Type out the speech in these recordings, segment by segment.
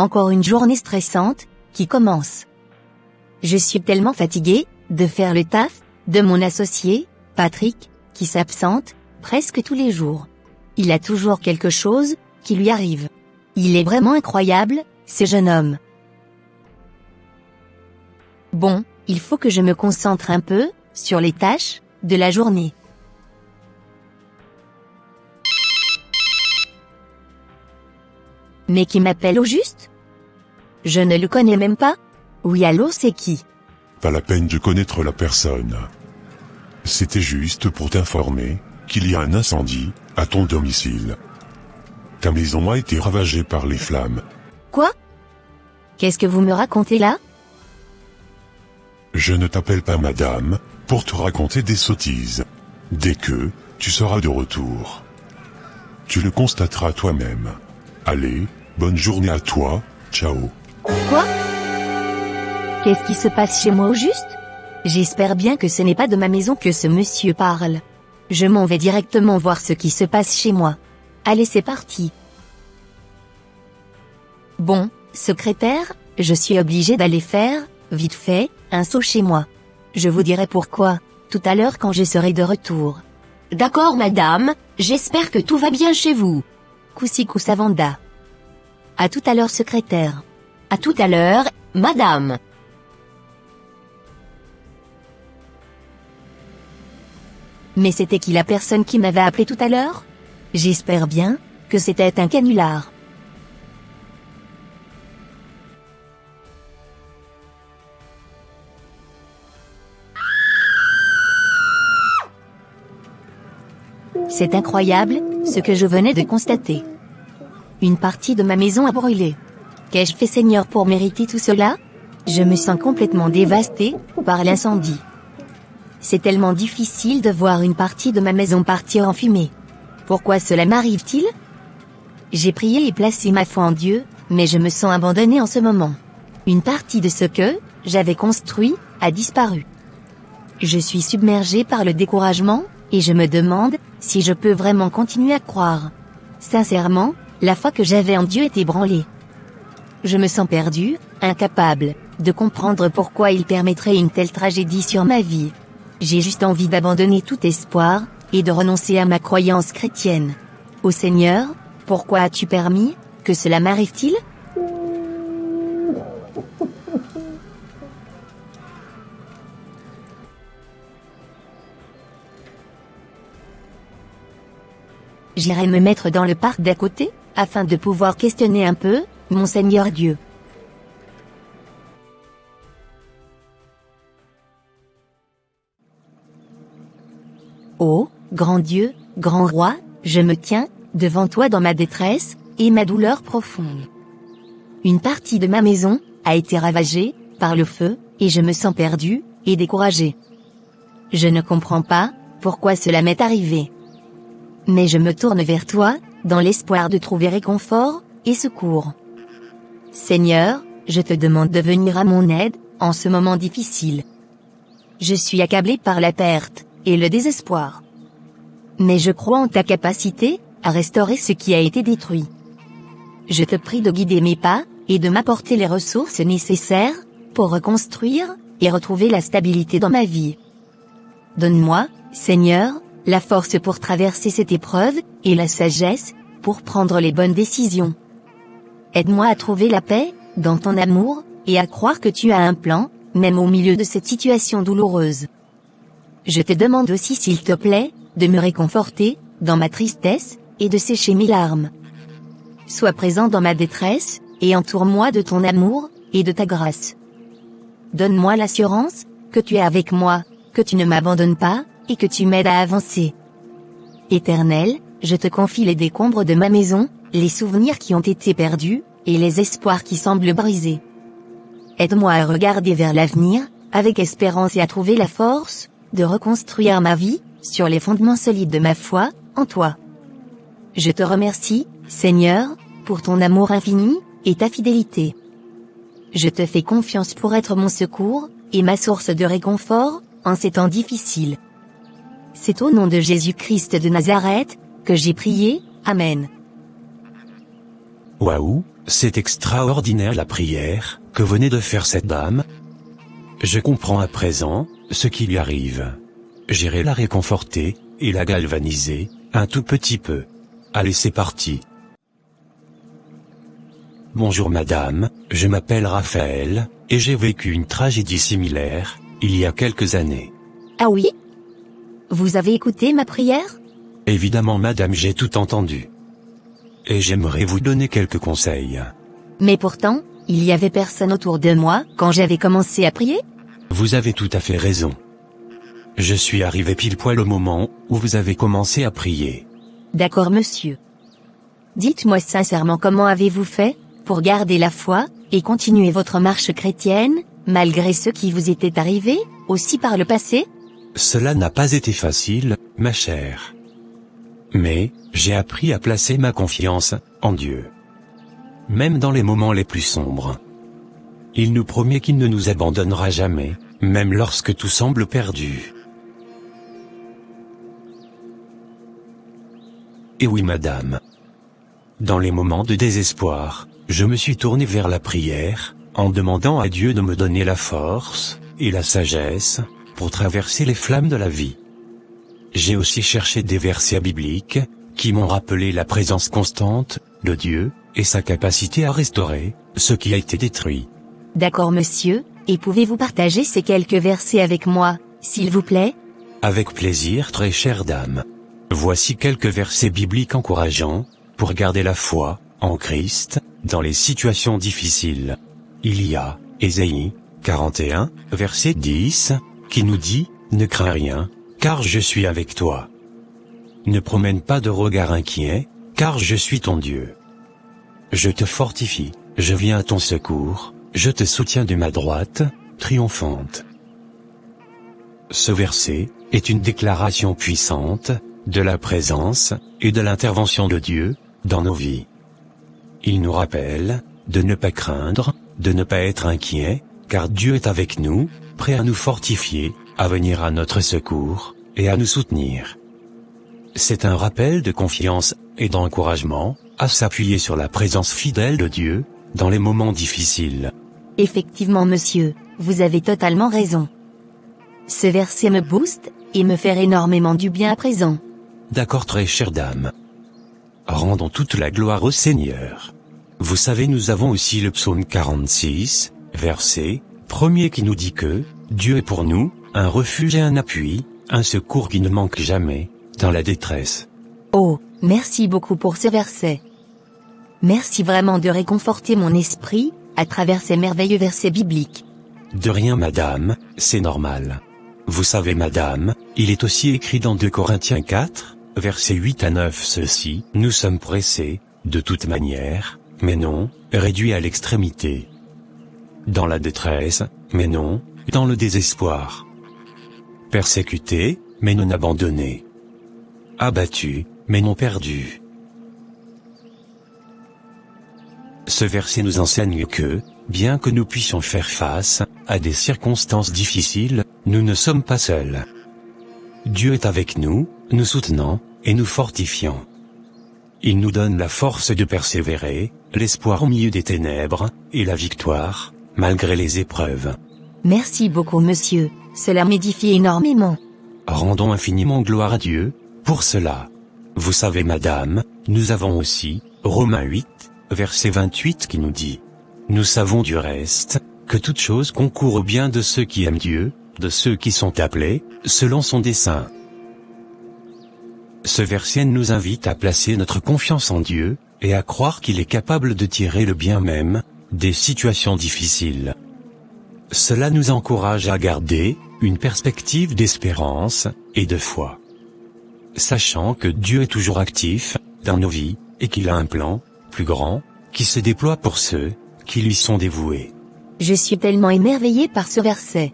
Encore une journée stressante, qui commence. Je suis tellement fatiguée, de faire le taf, de mon associé, Patrick, qui s'absente, presque tous les jours. Il a toujours quelque chose, qui lui arrive. Il est vraiment incroyable, ce jeune homme. Bon, il faut que je me concentre un peu, sur les tâches, de la journée. Mais qui m'appelle au juste? Je ne le connais même pas? Oui, allô, c'est qui? Pas la peine de connaître la personne. C'était juste pour t'informer qu'il y a un incendie à ton domicile. Ta maison a été ravagée par les flammes. Quoi? Qu'est-ce que vous me racontez là? Je ne t'appelle pas madame, pour te raconter des sottises. Dès que tu seras de retour, tu le constateras toi-même. Allez, bonne journée à toi, ciao. Quoi? Qu'est-ce qui se passe chez moi au juste? J'espère bien que ce n'est pas de ma maison que ce monsieur parle. Je m'en vais directement voir ce qui se passe chez moi. Allez, c'est parti. Bon, secrétaire, je suis obligée d'aller faire, vite fait, un saut chez moi. Je vous dirai pourquoi, tout à l'heure quand je serai de retour. D'accord madame, j'espère que tout va bien chez vous. Coussa Vanda. À tout à l'heure secrétaire. À tout à l'heure, madame. Mais c'était qui la personne qui m'avait appelé tout à l'heure? J'espère bien que c'était un canular. C'est incroyable, ce que je venais de constater. Une partie de ma maison a brûlé. Qu'ai-je fait Seigneur pour mériter tout cela? Je me sens complètement dévastée par l'incendie. C'est tellement difficile de voir une partie de ma maison partir en fumée. Pourquoi cela m'arrive-t-il? J'ai prié et placé ma foi en Dieu, mais je me sens abandonnée en ce moment. Une partie de ce que j'avais construit a disparu. Je suis submergée par le découragement, et je me demande si je peux vraiment continuer à croire. Sincèrement, la foi que j'avais en Dieu est ébranlée. Je me sens perdue, incapable de comprendre pourquoi il permettrait une telle tragédie sur ma vie. J'ai juste envie d'abandonner tout espoir, et de renoncer à ma croyance chrétienne. Ô Seigneur, pourquoi as-tu permis que cela m'arrive-t-il? J'irai me mettre dans le parc d'à côté, afin de pouvoir questionner un peu, mon Seigneur Dieu. Ô, grand Dieu, grand roi, je me tiens devant toi dans ma détresse et ma douleur profonde. Une partie de ma maison a été ravagée par le feu, et je me sens perdue et découragée. Je ne comprends pas pourquoi cela m'est arrivé. Mais je me tourne vers toi, dans l'espoir de trouver réconfort et secours. Seigneur, je te demande de venir à mon aide, en ce moment difficile. Je suis accablée par la perte et le désespoir. Mais je crois en ta capacité à restaurer ce qui a été détruit. Je te prie de guider mes pas, et de m'apporter les ressources nécessaires pour reconstruire et retrouver la stabilité dans ma vie. Donne-moi, Seigneur, la force pour traverser cette épreuve, et la sagesse pour prendre les bonnes décisions. Aide-moi à trouver la paix dans ton amour, et à croire que tu as un plan, même au milieu de cette situation douloureuse. Je te demande aussi, s'il te plaît, de me réconforter dans ma tristesse, et de sécher mes larmes. Sois présent dans ma détresse, et entoure-moi de ton amour et de ta grâce. Donne-moi l'assurance que tu es avec moi, que tu ne m'abandonnes pas, et que tu m'aides à avancer. Éternel, je te confie les décombres de ma maison, les souvenirs qui ont été perdus, et les espoirs qui semblent brisés. Aide-moi à regarder vers l'avenir, avec espérance, et à trouver la force de reconstruire ma vie sur les fondements solides de ma foi en toi. Je te remercie, Seigneur, pour ton amour infini et ta fidélité. Je te fais confiance pour être mon secours et ma source de réconfort en ces temps difficiles. C'est au nom de Jésus-Christ de Nazareth que j'ai prié. Amen. Waouh, C'est extraordinaire la prière que venait de faire cette dame. Je comprends à présent ce qui lui arrive. J'irai la réconforter et la galvaniser un tout petit peu. Allez, c'est parti. Bonjour madame, je m'appelle Raphaël, et j'ai vécu une tragédie similaire, il y a quelques années. Ah oui? Vous avez écouté ma prière? Évidemment madame, j'ai tout entendu. Et j'aimerais vous donner quelques conseils. Mais pourtant, il y avait personne autour de moi quand j'avais commencé à prier? Vous avez tout à fait raison. Je suis arrivé pile poil au moment où vous avez commencé à prier. D'accord monsieur. Dites-moi sincèrement, comment avez-vous fait pour garder la foi et continuer votre marche chrétienne, malgré ce qui vous était arrivé, aussi par le passé? Cela n'a pas été facile, ma chère. Mais, j'ai appris à placer ma confiance en Dieu. Même dans les moments les plus sombres. Il nous promet qu'il ne nous abandonnera jamais, même lorsque tout semble perdu. Et oui madame. Dans les moments de désespoir, je me suis tourné vers la prière, en demandant à Dieu de me donner la force et la sagesse pour traverser les flammes de la vie. J'ai aussi cherché des versets bibliques qui m'ont rappelé la présence constante de Dieu et sa capacité à restaurer ce qui a été détruit. D'accord monsieur, et pouvez-vous partager ces quelques versets avec moi, s'il vous plaît? Avec plaisir, très chère dame. Voici quelques versets bibliques encourageants pour garder la foi en Christ dans les situations difficiles. Il y a Ésaïe 41, verset 10, qui nous dit « Ne crains rien, car je suis avec toi. Ne promène pas de regard inquiet, car je suis ton Dieu. Je te fortifie, je viens à ton secours, je te soutiens de ma droite, triomphante. » Ce verset est une déclaration puissante de la présence et de l'intervention de Dieu dans nos vies. Il nous rappelle de ne pas craindre, de ne pas être inquiet, car Dieu est avec nous, prêt à nous fortifier, à venir à notre secours, et à nous soutenir. C'est un rappel de confiance et d'encouragement, à s'appuyer sur la présence fidèle de Dieu, dans les moments difficiles. Effectivement monsieur, vous avez totalement raison. Ce verset me booste, et me fait énormément du bien à présent. D'accord, très chère dame. Rendons toute la gloire au Seigneur. Vous savez, nous avons aussi le psaume 46, verset 1er qui nous dit que Dieu est pour nous, un refuge et un appui, un secours qui ne manque jamais, dans la détresse. Oh, merci beaucoup pour ce verset. Merci vraiment de réconforter mon esprit, à travers ces merveilleux versets bibliques. De rien madame, c'est normal. Vous savez madame, il est aussi écrit dans 2 Corinthiens 4, versets 8 à 9 ceci, « Nous sommes pressés, de toute manière, mais non, réduits à l'extrémité. Dans la détresse, mais non, dans le désespoir. Persécutés, mais non abandonnés. Abattus, mais non perdus. » Ce verset nous enseigne que, bien que nous puissions faire face à des circonstances difficiles, nous ne sommes pas seuls. Dieu est avec nous, nous soutenant et nous fortifiant. Il nous donne la force de persévérer, l'espoir au milieu des ténèbres, et la victoire, malgré les épreuves. Merci beaucoup monsieur, cela m'édifie énormément. Rendons infiniment gloire à Dieu pour cela. Vous savez madame, nous avons aussi Romains 8, verset 28 qui nous dit « Nous savons du reste, que toute chose concourt au bien de ceux qui aiment Dieu, de ceux qui sont appelés, selon son dessein. » Ce verset nous invite à placer notre confiance en Dieu, et à croire qu'il est capable de tirer le bien même des situations difficiles. Cela nous encourage à garder une perspective d'espérance et de foi. Sachant que Dieu est toujours actif dans nos vies, et qu'il a un plan plus grand qui se déploie pour ceux qui lui sont dévoués. Je suis tellement émerveillé par ce verset.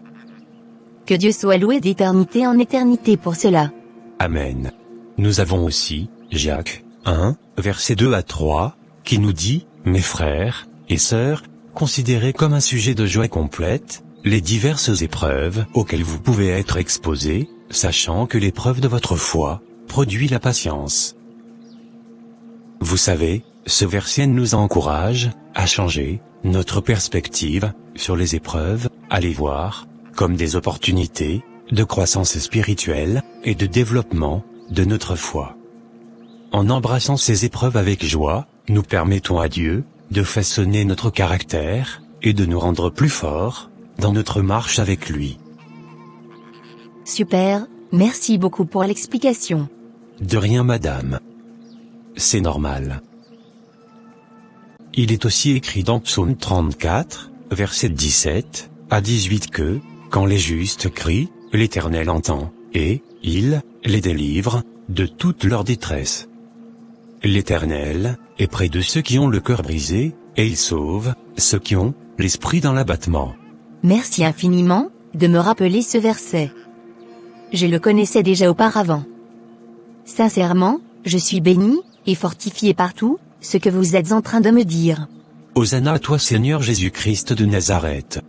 Que Dieu soit loué d'éternité en éternité pour cela. Amen. Nous avons aussi Jacques 1, versets 2 à 3, qui nous dit « Mes frères et sœurs, considérez comme un sujet de joie complète les diverses épreuves auxquelles vous pouvez être exposés, sachant que l'épreuve de votre foi produit la patience. » Vous savez, Ce verset nous encourage à changer notre perspective sur les épreuves, à les voir comme des opportunités de croissance spirituelle et de développement de notre foi. En embrassant ces épreuves avec joie, nous permettons à Dieu de façonner notre caractère et de nous rendre plus forts dans notre marche avec lui. Super, merci beaucoup pour l'explication. De rien, madame. C'est normal. Il est aussi écrit dans Psaume 34, versets 17 à 18 que, quand les justes crient, l'Éternel entend, et il les délivre de toute leur détresse. L'Éternel est près de ceux qui ont le cœur brisé, et il sauve ceux qui ont l'esprit dans l'abattement. Merci infiniment de me rappeler ce verset. Je le connaissais déjà auparavant. Sincèrement, je suis béni et fortifié par tout ce que vous êtes en train de me dire. Hosanna à toi Seigneur Jésus-Christ de Nazareth.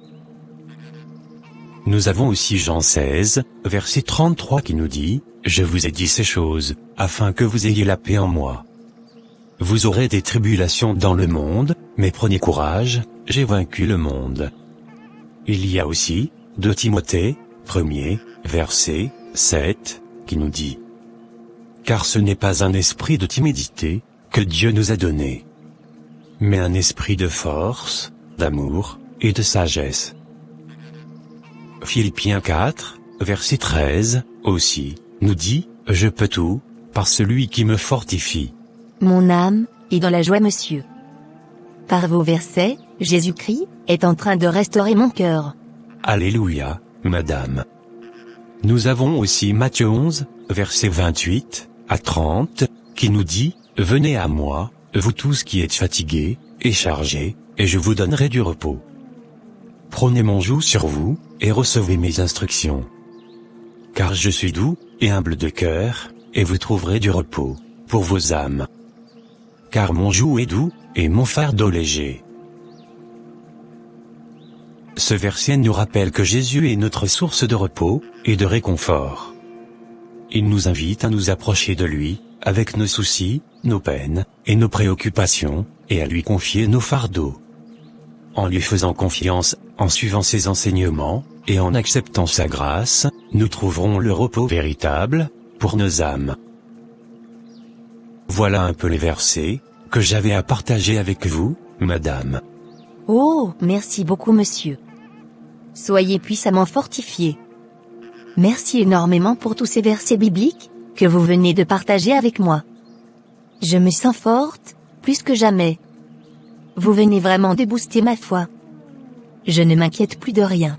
Nous avons aussi Jean 16, verset 33 qui nous dit, « Je vous ai dit ces choses, afin que vous ayez la paix en moi. Vous aurez des tribulations dans le monde, mais prenez courage, j'ai vaincu le monde. » Il y a aussi 2 Timothée, 1er, verset 7, qui nous dit, « Car ce n'est pas un esprit de timidité que Dieu nous a donné, mais un esprit de force, d'amour et de sagesse. » Philippiens 4, verset 13, aussi, nous dit, « Je peux tout, par celui qui me fortifie. » Mon âme est dans la joie, monsieur. Par vos versets, Jésus-Christ est en train de restaurer mon cœur. Alléluia, madame. Nous avons aussi Matthieu 11, verset 28 à 30, qui nous dit, « Venez à moi, vous tous qui êtes fatigués et chargés, et je vous donnerai du repos. Prenez mon joug sur vous, et recevez mes instructions. Car je suis doux et humble de cœur, et vous trouverez du repos pour vos âmes. Car mon joug est doux, et mon fardeau léger. » Ce verset nous rappelle que Jésus est notre source de repos et de réconfort. Il nous invite à nous approcher de lui, avec nos soucis, nos peines et nos préoccupations, et à lui confier nos fardeaux. En lui faisant confiance, en suivant ses enseignements, et en acceptant sa grâce, nous trouverons le repos véritable pour nos âmes. Voilà un peu les versets que j'avais à partager avec vous, madame. Oh, merci beaucoup, monsieur. Soyez puissamment fortifiés. Merci énormément pour tous ces versets bibliques que vous venez de partager avec moi. Je me sens forte, plus que jamais. Vous venez vraiment de booster ma foi. Je ne m'inquiète plus de rien.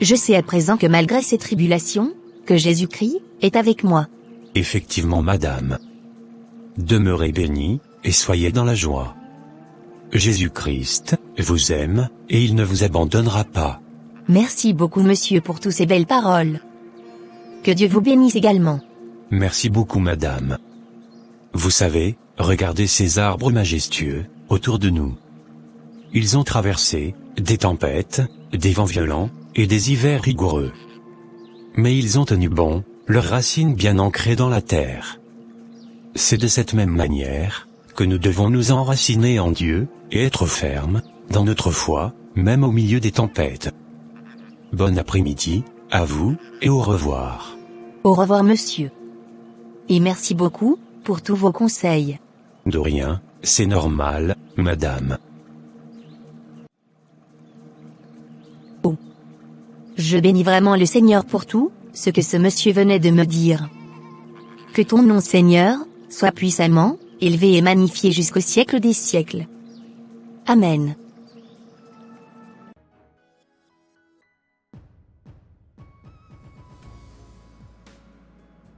Je sais à présent que malgré ces tribulations, que Jésus-Christ est avec moi. Effectivement, madame. Demeurez bénis, et soyez dans la joie. Jésus-Christ vous aime, et il ne vous abandonnera pas. Merci beaucoup, monsieur, pour toutes ces belles paroles. Que Dieu vous bénisse également. Merci beaucoup, madame. Vous savez, regardez ces arbres majestueux autour de nous. Ils ont traversé des tempêtes, des vents violents et des hivers rigoureux. Mais ils ont tenu bon, leurs racines bien ancrées dans la terre. C'est de cette même manière que nous devons nous enraciner en Dieu et être fermes dans notre foi, même au milieu des tempêtes. Bon après-midi à vous et au revoir. Au revoir, monsieur. Et merci beaucoup pour tous vos conseils. De rien, c'est normal, madame. Je bénis vraiment le Seigneur pour tout ce que ce monsieur venait de me dire. Que ton nom, Seigneur, soit puissamment élevé et magnifié jusqu'au siècle des siècles. Amen.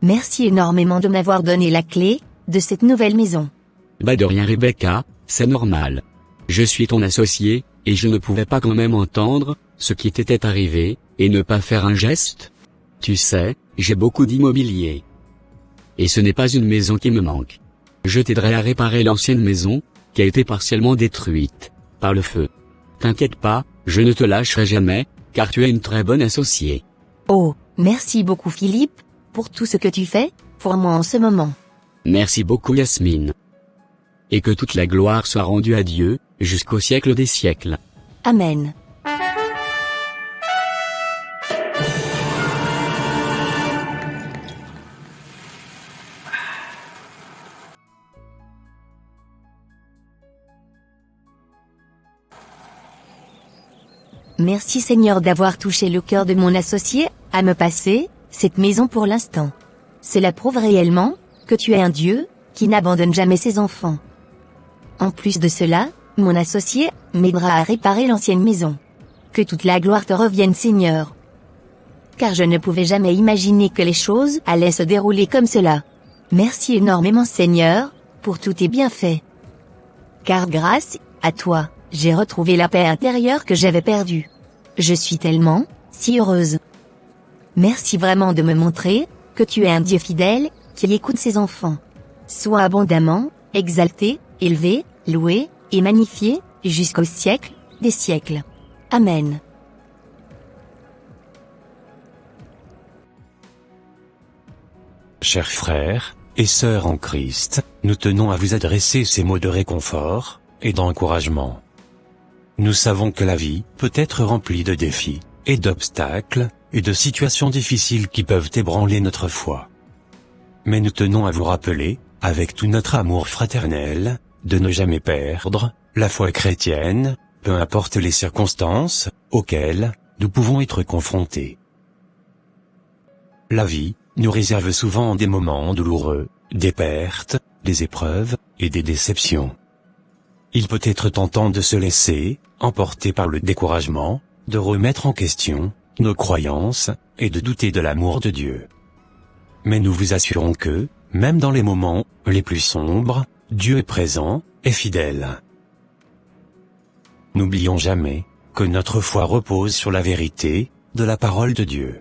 Merci énormément de m'avoir donné la clé de cette nouvelle maison. Bah de rien, Rebecca, c'est normal. Je suis ton associé, et je ne pouvais pas quand même entendre ce qui t'était arrivé, et ne pas faire un geste. Tu sais, j'ai beaucoup d'immobilier. Et ce n'est pas une maison qui me manque. Je t'aiderai à réparer l'ancienne maison, qui a été partiellement détruite par le feu. T'inquiète pas, je ne te lâcherai jamais, car tu es une très bonne associée. Oh, merci beaucoup, Philippe, pour tout ce que tu fais pour moi en ce moment. Merci beaucoup, Yasmine. et que toute la gloire soit rendue à Dieu, jusqu'au siècle des siècles. Amen. Merci Seigneur d'avoir touché le cœur de mon associé, à me passer cette maison pour l'instant. Cela prouve réellement que tu es un Dieu qui n'abandonne jamais ses enfants. En plus de cela, mon associé m'aidera à réparer l'ancienne maison. Que toute la gloire te revienne Seigneur. Car je ne pouvais jamais imaginer que les choses allaient se dérouler comme cela. Merci énormément Seigneur, pour tous tes bienfaits. Car grâce à toi, j'ai retrouvé la paix intérieure que j'avais perdue. Je suis tellement si heureuse. Merci vraiment de me montrer que tu es un Dieu fidèle, qui écoute ses enfants. Sois abondamment exalté, élevé, loué et magnifié, jusqu'au siècle des siècles. Amen. Chers frères et sœurs en Christ, nous tenons à vous adresser ces mots de réconfort et d'encouragement. Nous savons que la vie peut être remplie de défis et d'obstacles et de situations difficiles qui peuvent ébranler notre foi. Mais nous tenons à vous rappeler, avec tout notre amour fraternel, de ne jamais perdre la foi chrétienne, peu importe les circonstances auxquelles nous pouvons être confrontés. La vie nous réserve souvent des moments douloureux, des pertes, des épreuves et des déceptions. Il peut être tentant de se laisser emporter par le découragement, de remettre en question nos croyances et de douter de l'amour de Dieu. Mais nous vous assurons que, même dans les moments les plus sombres, Dieu est présent et fidèle. N'oublions jamais que notre foi repose sur la vérité de la parole de Dieu.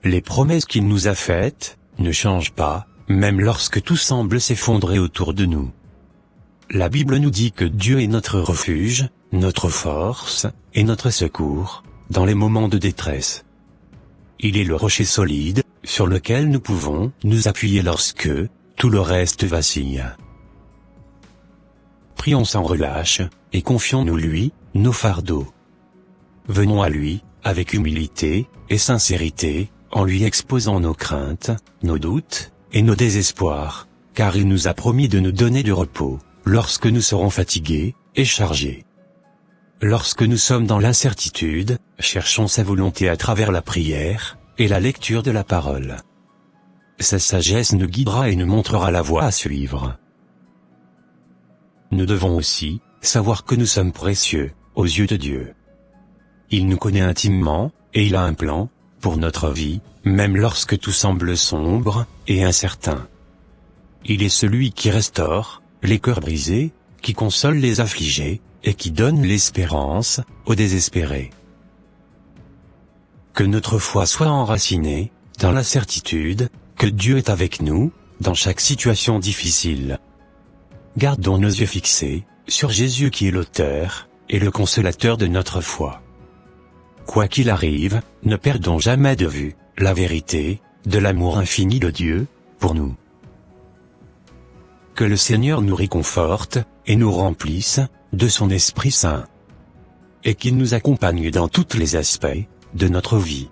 Les promesses qu'il nous a faites ne changent pas, même lorsque tout semble s'effondrer autour de nous. La Bible nous dit que Dieu est notre refuge, notre force et notre secours dans les moments de détresse. Il est le rocher solide sur lequel nous pouvons nous appuyer lorsque tout le reste vacille. Prions sans relâche et confions-nous lui nos fardeaux. Venons à lui avec humilité et sincérité, en lui exposant nos craintes, nos doutes et nos désespoirs, car il nous a promis de nous donner du repos lorsque nous serons fatigués et chargés. Lorsque nous sommes dans l'incertitude, cherchons sa volonté à travers la prière et la lecture de la parole. Sa sagesse nous guidera et nous montrera la voie à suivre. Nous devons aussi savoir que nous sommes précieux aux yeux de Dieu. Il nous connaît intimement et il a un plan pour notre vie, même lorsque tout semble sombre et incertain. Il est celui qui restaure les cœurs brisés, qui console les affligés, et qui donne l'espérance aux désespérés. Que notre foi soit enracinée dans la certitude que Dieu est avec nous dans chaque situation difficile. Gardons nos yeux fixés sur Jésus qui est l'auteur et le consolateur de notre foi. Quoi qu'il arrive, ne perdons jamais de vue la vérité de l'amour infini de Dieu pour nous. Que le Seigneur nous réconforte et nous remplisse de son Esprit Saint, et qu'il nous accompagne dans tous les aspects de notre vie.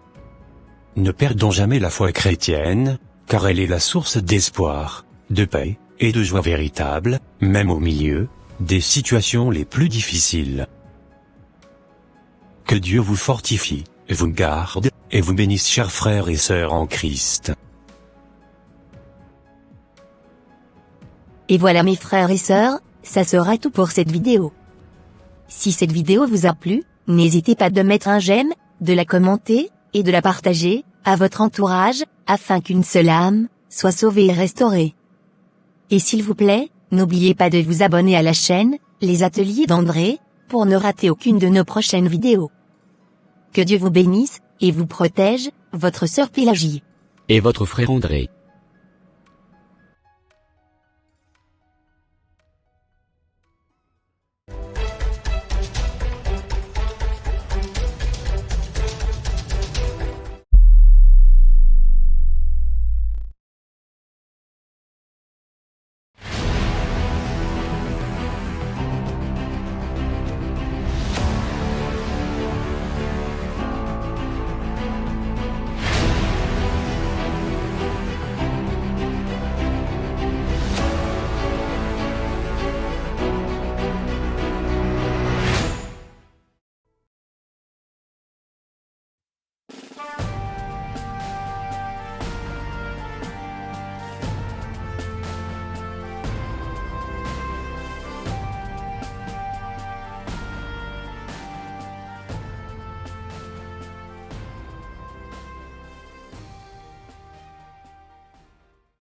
Ne perdons jamais la foi chrétienne, car elle est la source d'espoir, de paix et de joie véritable, même au milieu des situations les plus difficiles. Que Dieu vous fortifie, vous garde, et vous bénisse chers frères et sœurs en Christ. Et voilà mes frères et sœurs, ça sera tout pour cette vidéo. Si cette vidéo vous a plu, n'hésitez pas de mettre un j'aime, de la commenter, et de la partager à votre entourage, afin qu'une seule âme soit sauvée et restaurée. Et s'il vous plaît, n'oubliez pas de vous abonner à la chaîne, Les Ateliers d'André, pour ne rater aucune de nos prochaines vidéos. Que Dieu vous bénisse, et vous protège, votre sœur Pélagie. Et votre frère André.